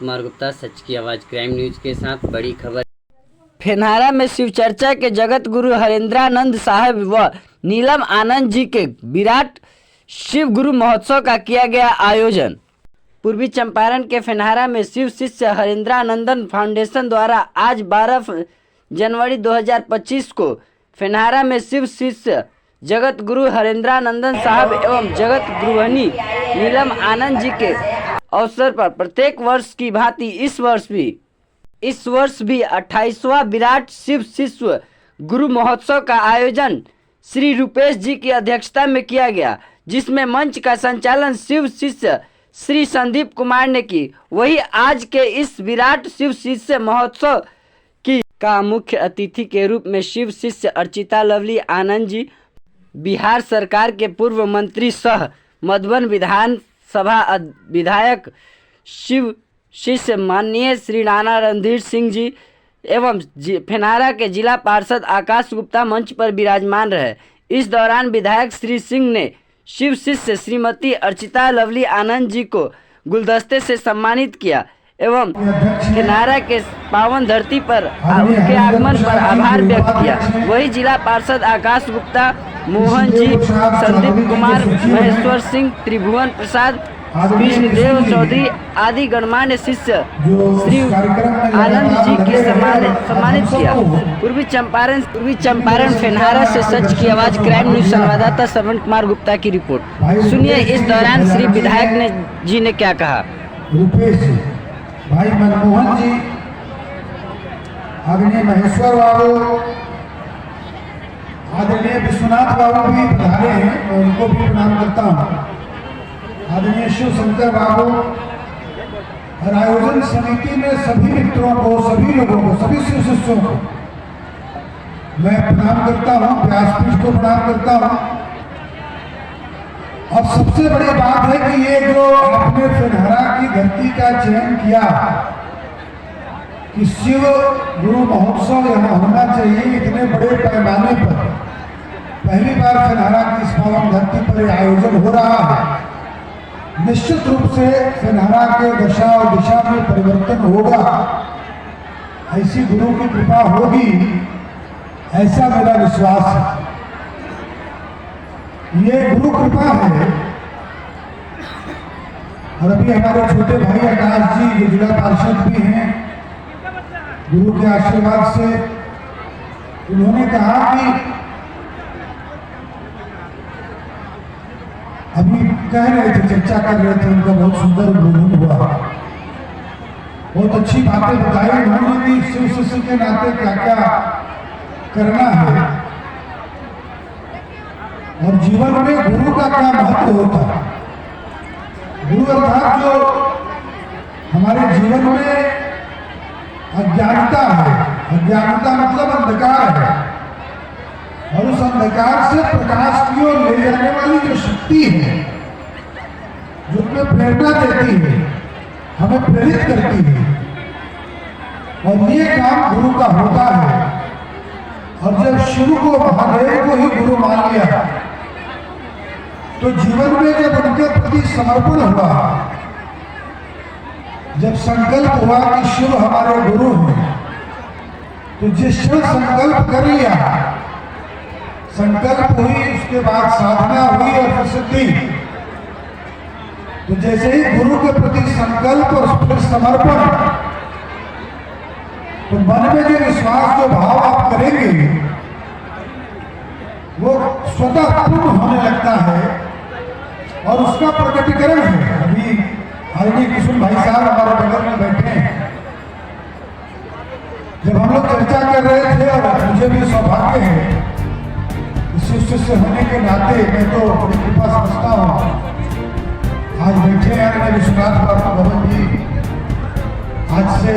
कुमार गुप्ता, सच की आवाज़ crime news के साथ बड़ी खबर। फेनहारा में शिव चर्चा के जगत गुरु हरेंद्रानंद साहब व नीलम आनंद जी के विराट शिव गुरु महोत्सव का किया गया आयोजन। पूर्वी चंपारण के फेनहारा में शिव शिष्य हरेंद्रानंदन फाउंडेशन द्वारा आज 12 जनवरी 2025 को फेनहारा में शिव शिष्य जगत गुरु हरेंद्रानंदन साहब एवं जगत गृहिणी नीलम आनंद जी के अवसर पर प्रत्येक वर्ष की भांति इस वर्ष भी 28वां विराट शिव शिष्य गुरु महोत्सव का आयोजन श्री रूपेश जी की अध्यक्षता में किया गया, जिसमें मंच का संचालन शिव शिष्य श्री संदीप कुमार ने की। वही आज के इस विराट शिव शिष्य महोत्सव का मुख्य अतिथि के रूप में शिव शिष्य अर्चिता लवली आनंद जी, बिहार सरकार के पूर्व मंत्री सह मधुबन विधानसभा विधायक शिव शिष्य माननीय श्री राणा रणधीर सिंह जी एवं फेनहारा के जिला पार्षद आकाश गुप्ता मंच पर विराजमान रहे। इस दौरान विधायक श्री सिंह ने शिव शिष्य श्रीमती अर्चिता लवली आनंद जी को गुलदस्ते से सम्मानित किया एवं फेनहारा के पावन धरती पर उनके आगमन पर आभार व्यक्त किया। वही जिला पार्षद आकाश गुप्ता, मोहन जी, संदीप कुमार, महेश्वर सिंह, त्रिभुवन प्रसाद, विष्णुदेव चौधरी आदि गणमान्य शिष्य श्री आनंद जी के सम्मानित किया। पूर्वी चंपारण फेनहारा से सच की आवाज क्राइम न्यूज संवाददाता श्रवण कुमार गुप्ता की रिपोर्ट। सुनिए इस दौरान श्री विधायक जी ने क्या कहा। रूपेश जी, भाई मनमोहन जी, आदरणीय महेश्वर बाबू, आदरणीय विश्वनाथ बाबू भी पधारे हैं, मैं उनको भी प्रणाम करता हूँ। आदरणीय शिव शंकर बाबू और आयोजन समिति में सभी मित्रों को, सभी लोगों को, सभी शिव शिष्यों को मैं प्रणाम करता हूँ, व्यासपीठ को प्रणाम करता हूँ। और सबसे बड़ी बात है कि ये जो आपने फेनहारा की धरती का चयन किया कि शिव गुरु महोत्सव यहाँ होना चाहिए इतने बड़े पैमाने पर, पहली बार फेनहारा की इस पावन धरती पर आयोजन हो रहा है। निश्चित रूप से फेनहारा के दशा और दिशा में परिवर्तन होगा, ऐसी गुरु की कृपा होगी, ऐसा मेरा विश्वास है। ये गुरु कृपा है। और अभी हमारे छोटे भाई आकाश जी जो जिला पार्षद भी हैं, गुरु के आशीर्वाद से उन्होंने कहा कि अभी कह रहे थे, चर्चा कर रहे थे, उनका बहुत सुंदर उद्बोधन हुआ, बहुत अच्छी बातें बताई उन्होंने कि शिव शिष्य के नाते क्या क्या करना है और जीवन में गुरु का क्या महत्व होता है। गुरु अर्थात जो हमारे जीवन में अज्ञानता है, अज्ञानता मतलब अंधकार है, और उस अंधकार से प्रकाश की ओर ले जाने वाली जो शक्ति है, जो हमें प्रेरणा देती है, हमें प्रेरित करती है, और ये काम गुरु का होता है। और जब शिव को, महादेव को ही गुरु मान लिया, तो जीवन में जब उनके प्रति समर्पण हुआ, जब संकल्प हुआ कि शिव हमारे गुरु हैं, तो जिस क्षण संकल्प कर लिया, संकल्प हुई, उसके बाद साधना हुई और फिर सिद्धि। तो जैसे ही गुरु के प्रति संकल्प और फिर समर्पण, तो मन में जो विश्वास, जो भाव आप करेंगे, वो स्वतः पूर्ण होने लगता है और उसका प्रकटीकरण है। अभी आदरणीय किशोर भाई साहब हमारे बगल में बैठे हैं, जब हम लोग चर्चा कर रहे थे, और मुझे भी सौभाग्य है शिव शिष्य होने के नाते, मैं तो बड़ी कृपा समझता हूँ, आज बैठे हैं विश्वनाथ बाबू भवन जी। आज से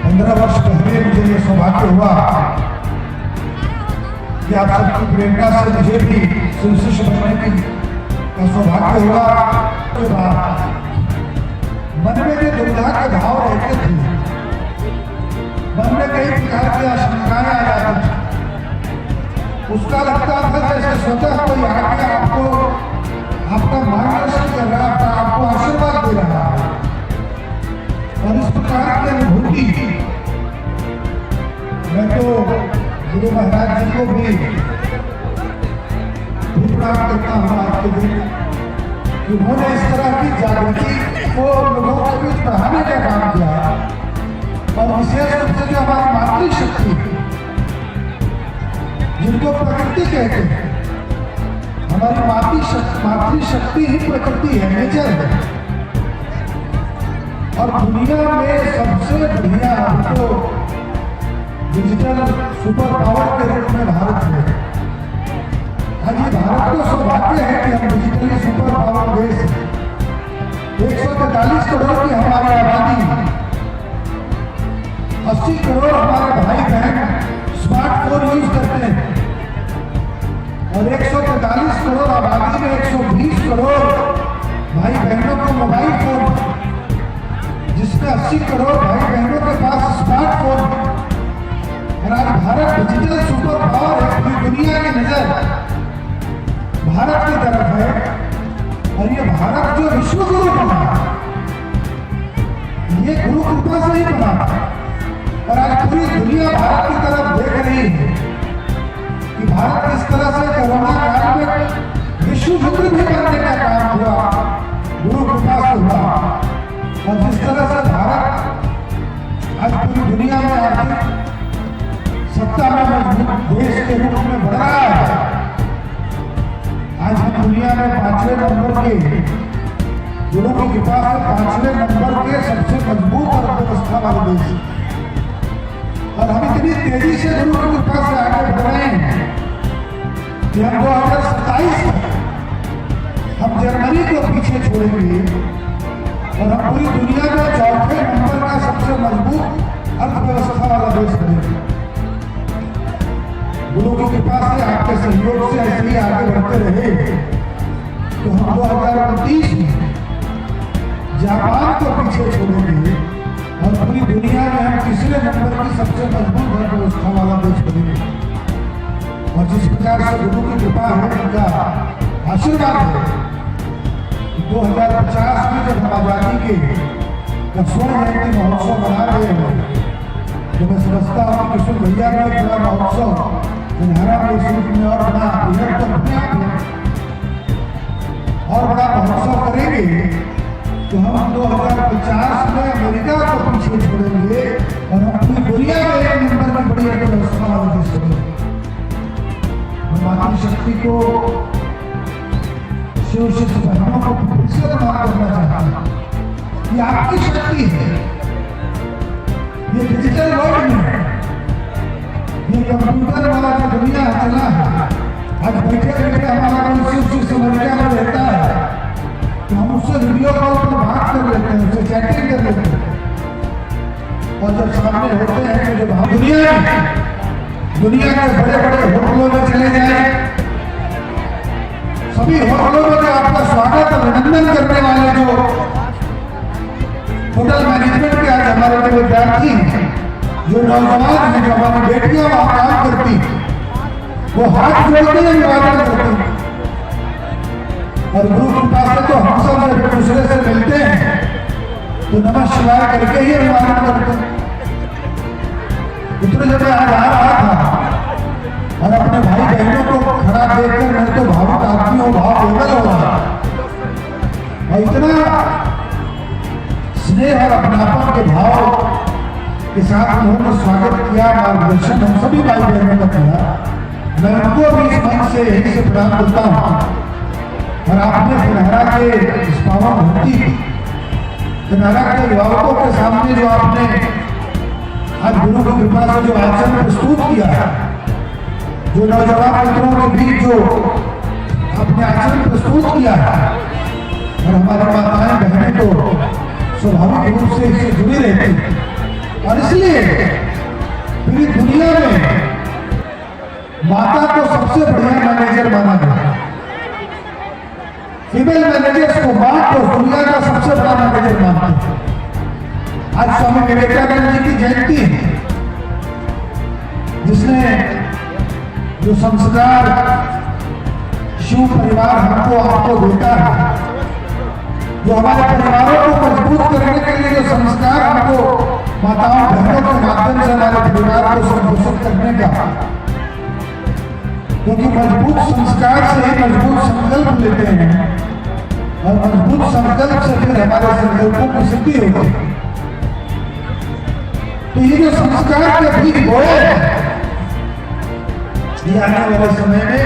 15 वर्ष पहले मुझे ये सौभाग्य हुआ कि आप सबकी प्रेरणा से मुझे भी शिव शिष्य बनने का सौभाग्य हुआ। मन में जो दुविधा के भाव रहते थे, मन में कई प्रकार की आशंकाएं आ जाती थी, उसका लगता था जैसे स्वतः कोई आके आपको आपका मार्गदर्शन कर रहा था, आपको आशीर्वाद दे रहा जी को भी प्रणाम करता हूँ आज के दिन कि उन्होंने इस तरह की जागृति को लोगों के बीच बढ़ाने का काम किया और विशेष रूप से जो हमारी मातृशक्ति जिनको प्रकृति कहते हैं, हमारी मातृशक्ति ही प्रकृति है, नेचर है। और दुनिया में सबसे बढ़िया हमको डिजिटल सुपर पावर के रूप में भारत है। आज ये भारत को सौभाग्य है कि हम डिजिटली सुपर पावर देश है। 143 करोड़ की हमारी आबादी, 80 करोड़ हमारे भाई बहन स्मार्टफोन यूज करते हैं और 143 करोड़ आबादी में 120 करोड़ भाई बहनों को मोबाइल फोन, जिसमें 80 करोड़ भाई बहनों के पास स्मार्टफोन। और आज भारत डिजिटल सुपर पावर है। पूरी दुनिया की नजर भारत की तरफ है और ये भारत जो विश्व गुरु बना, ये गुरु कृपा से ही बना और आज पूरी दुनिया भारत की तरफ देख रही है कि भारत किस तरह से कोरोना काल में विश्व मित्र भी बनने का काम हुआ, गुरु कृपा से हुआ। और जिस तरह से भारत आज पूरी दुनिया में आर्थिक सत्ता में मजबूत देश के रूप में बढ़ रहा है। आज हम दुनिया में 5वें नंबर के, गुरु की कृपा से 5वें नंबर के सबसे मजबूत अर्थव्यवस्था वाले देश, और हम इतनी तेजी से गुरु की कृपा से आगे बढ़ रहे हैं कि हम 2027 हम जर्मनी को पीछे छोड़ेंगे और हम पूरी दुनिया में 4वें नंबर का सबसे मजबूत अर्थव्यवस्था वाला देश बनेंगे। गुरु की कृपा से, आपके सहयोग से ऐसे ही आगे बढ़ते रहे तो हम 2029 में जापान को पीछे छोड़ेंगे और पूरी दुनिया में हम तीसरे नंबर की सबसे मजबूत अर्थव्यवस्था वाला देश बनेंगे। और जिस प्रकार से गुरु की कृपा है, उनका आशीर्वाद है, 2050 में जब हम आजादी के स्वर्ण जयंती महोत्सव मना रहे हैं तो मैं समझता हूँ कि किशोर भैया का एक बड़ा महोत्सव सिंघारा में इस रूप में और बड़ा और बड़ा महोत्सव करेंगे तो हम 2050 में अमेरिका को पीछे छोड़ेंगे और हम पूरी दुनिया में एक नंबर की बड़ी अर्थव्यवस्था वाले देश बनेंगे। मातृशक्ति को, शिव शिष्य बहनों को फिर से प्रणाम करना चाहता हूँ। ये आपकी शक्ति है, ये डिजिटल वर्ल्ड में, ये कंप्यूटर वाला जो दुनिया चला है। आज बैठे बैठे हमारा कोई शिव शिष्य अमेरिका में रहता है तो हम उससे वीडियो कॉल पर बात कर लेते हैं, उससे चैटिंग कर लेते हैं और जब सामने होते हैं तो जब हम दुनिया के बड़े बड़े होटलों में चले जाए, सभी होटलों में जो आपका स्वागत और अभिनंदन करने वाले जो होटल मैनेजमेंट के आज हमारे जो विद्यार्थी हैं, जो नौजवान हैं, जो हमारी बेटियां वहां काम करती, वो हाथ जोड़ते हैं, अभिवादन करते हैं। और गुरु कृपा से तो हम सब जब एक दूसरे से मिलते हैं तो नमः शिवाय करके ही अभिवादन करते हैं। इतने जब मैं आज आ रहा था और अपने भाई बहनों को खड़ा देखकर मैं तो भावुक आदमी हूँ, भाव बेबल हो रहा और इतना स्नेह और अपनापन के भाव के साथ उन्होंने स्वागत किया, मार्गदर्शन हम सभी भाई बहनों का किया। मैं उनको भी इस मंच से यही से प्रणाम करता हूँ। और आपने सिंघारा के इस पावन धरती, सिंघारा के अभिभावकों के सामने जो आपने आज गुरु की कृपा से जो आचरण प्रस्तुत किया है, जो नौजवान मित्रों के बीच जो अपने आचरण प्रस्तुत किया है, और हमारे माताएं बहनें तो स्वाभाविक रूप से इससे जुड़ी रहती हैं। और इसलिए पूरी दुनिया में माता को सबसे बढ़िया मैनेजर माना गया। फीमेल मैनेजर्स को मां को दुनिया का सबसे बड़ा मैनेजर मानते हैं। आज स्वामी विवेकानंद जी की जयंती है, जिसने जो संस्कार शिव परिवार हमको आपको देता है, जो हमारे परिवारों को मजबूत करने के लिए जो संस्कार हमको माताओं बहनों के माध्यम से हमारे परिवार को संपोषित करने का क्योंकि मजबूत संस्कार से ही मजबूत संकल्प लेते हैं और मजबूत संकल्प से फिर हमारे संकल्पों की सिद्धि होती है। तो ये जो संस्कार के बीज बोए हैं, ये आने वाले समय में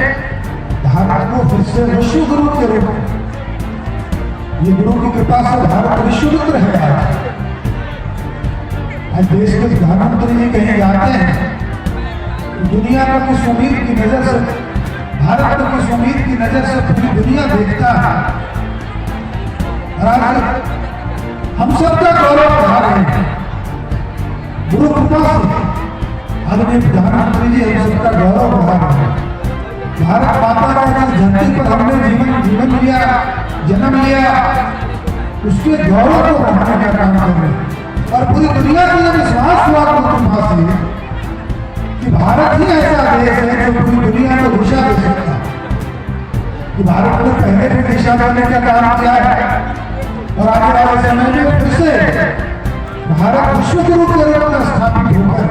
भारत को फिर से विश्व गुरु के रूप में, ये गुरु की कृपा से भारत विश्वमित्र है। आज देश के प्रधानमंत्री जी कहीं जाते हैं, दुनिया पर किस उम्मीद की नजर से, भारत पर किस उम्मीद की नजर से पूरी दुनिया देखता है। और आज हम सबका गौरव बढ़ा रहे हैं गुरु कृपा से। आदरणीय प्रधानमंत्री जी हम सबका गौरव बढ़ा रहे हैं। भारत माता का जिस धरती पर हमने जीवन लिया, जन्म लिया, उसके गौरव को बढ़ाने का काम कर रहे हैं। और पूरी दुनिया को यह विश्वास हुआ गुरु कृपा से कि भारत ही ऐसा देश है जो पूरी दुनिया को दिशा दे सकता है। कि भारत ने पहले भी दिशा देने का काम किया है और आने वाले समय में फिर से भारत विश्व गुरु के रूप में स्थापित होकर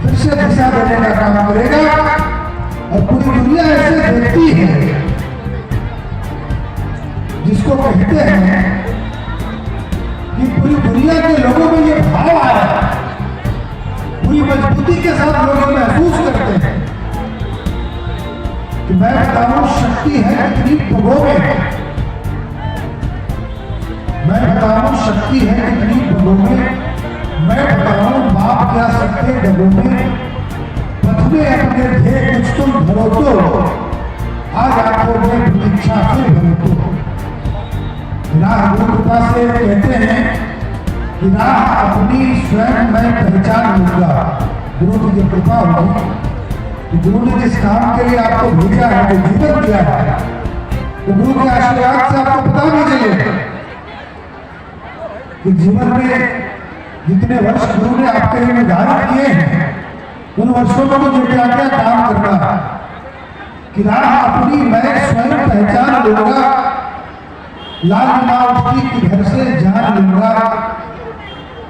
फिर से दिशा देने का काम करेगा। और पूरी दुनिया ऐसे देखती है, जिसको कहते हैं कि पूरी दुनिया के लोगों में ये भाव आया, पूरी मजबूती के साथ लोग महसूस करते हैं कि मैं बताऊं शक्ति है कितनी पगों में, मैं बताऊं शक्ति है कितनी पगों में, मैं बताऊं बाप क्या सकते डबों में, पथ में अपने थे कुछ तुम भरो तो, आज आंखों में प्रतीक्षा फिर भरो तो। राह गुरु कृपा से कहते हैं कि राह अपनी स्वयं मैं पहचान लूंगा। गुरु की जो कृपा होगी कि गुरु ने जिस काम के लिए आपको भेजा है, जो जीवन दिया है, तो गुरु के आशीर्वाद से आपको पता भी चलेगा कि जीवन में जितने वर्ष गुरु ने आपके लिए निर्धारित किए हैं, उन वर्षों में मुझे क्या क्या काम करना है। कि राह अपनी मैं स्वयं पहचान लूंगा, लाल माँ उठती कि घर से जान लूंगा,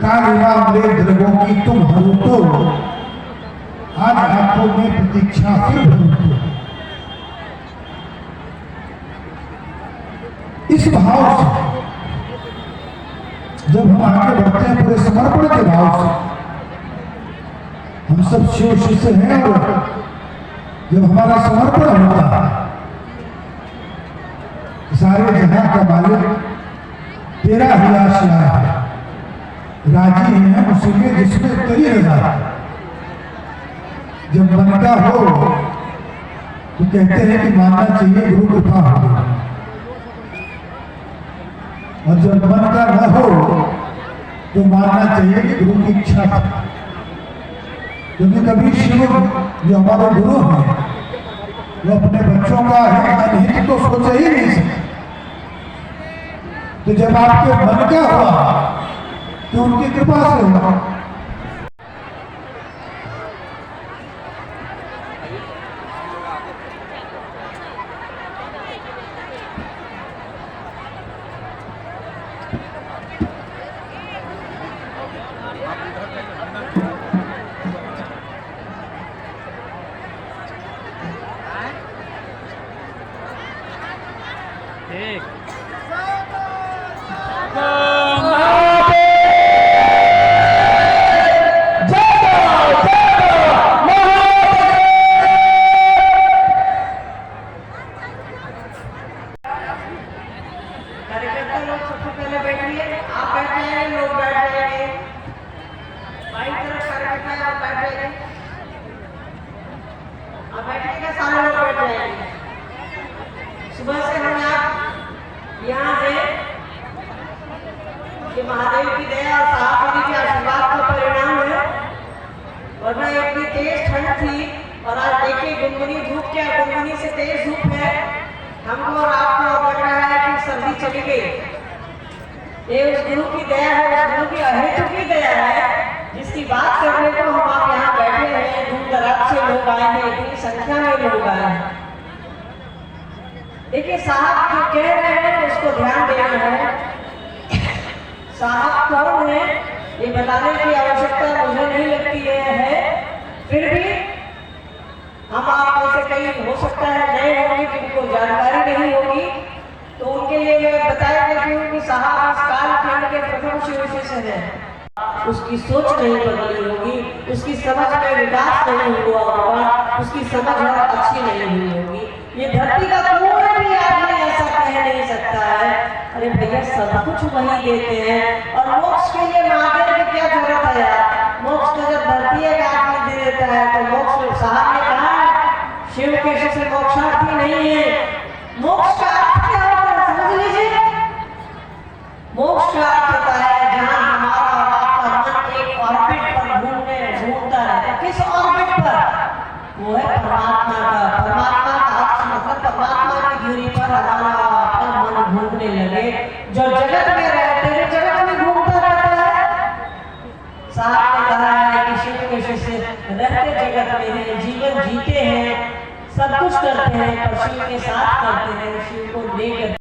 कालिमा मेरे द्रवों की तुम हरू तो, आज आंखों में प्रतीक्षा फिर भरू तो। इस भाव से जब हम आगे बढ़ते हैं पूरे समर्पण के भाव से, हम सब शिव शिष्य हैं और जब हमारा समर्पण होता है, सारे जहां का मालिक तेरा ही आशिया है, राजी है उसी में जिसमें तेरी रजा है। जब मन का हो तो कहते हैं कि मानना चाहिए गुरु कृपा हो, और जब मन का न हो तो मानना चाहिए कि गुरु की इच्छा है। क्योंकि कभी शिव जो हमारे गुरु हैं, वो अपने बच्चों का अनहित तो सोच ही नहीं सकते। तो जब आपके मन का हुआ तो उनकी कृपा से हुआ। सुबह से हम यहाँ है कि महादेव की दया और साहब के आशीर्वाद का परिणाम है। वरना इतनी तेज ठंड थी और आज देखिए गुनगुनी धूप, क्या गुनगुनी से तेज धूप है। हमको और आपको अब लग रहा है कि सर्दी चली गई। ये उस गुरु की दया है, उस गुरु की अहेतु की दया है, जिसकी बात करने को हम आप यहाँ बैठे हैं। दूर दराज से लोग आए हैं, इतनी संख्या में लोग आए हैं। देखिए साहब जो कह रहे हैं उसको ध्यान देना है। साहब कौन है ये बताने की आवश्यकता मुझे नहीं लगती है। फिर भी हम आप में से कई हो सकता है नए होंगे जिनको जानकारी नहीं होगी, तो उनके लिए मैं बताया देती हूँ कि साहब इस कालखंड के प्रथम शिव विशेषण है। उसकी सोच नहीं बदली होगी, उसकी समझ में विकास नहीं हुआ होगा, उसकी समझ अच्छी नहीं हुई होगी। ये धरती का कोई भी आदमी ऐसा कह नहीं सकता है अरे भैया सब कुछ वही देते हैं और मोक्ष के लिए महादेव की क्या जरूरत है यार। मोक्ष तो जब धरती एक आदमी दे देता है तो मोक्ष साहब ने कहा शिव के से मोक्षार्थी नहीं है। मोक्ष का अर्थ क्या होता है समझ लीजिए। मोक्ष का अर्थ होता है जहाँ हमारा और आपका मन एक ऑर्बिट पर घूमता है। किस ऑर्बिट पर? वो है परमात्मा का। परमात्मा का अर्थ मतलब परमात्मा की दूरी पर हमारा और आपका मन घूमने लगे। जो जगत में रहते हैं जगत में घूमता रहता है। साहब ने कहा है कि शिव के शिष्य रहते जगत में हैं, जीवन जीते हैं, सब कुछ करते हैं पर शिव के साथ करते हैं, शिव को लेकर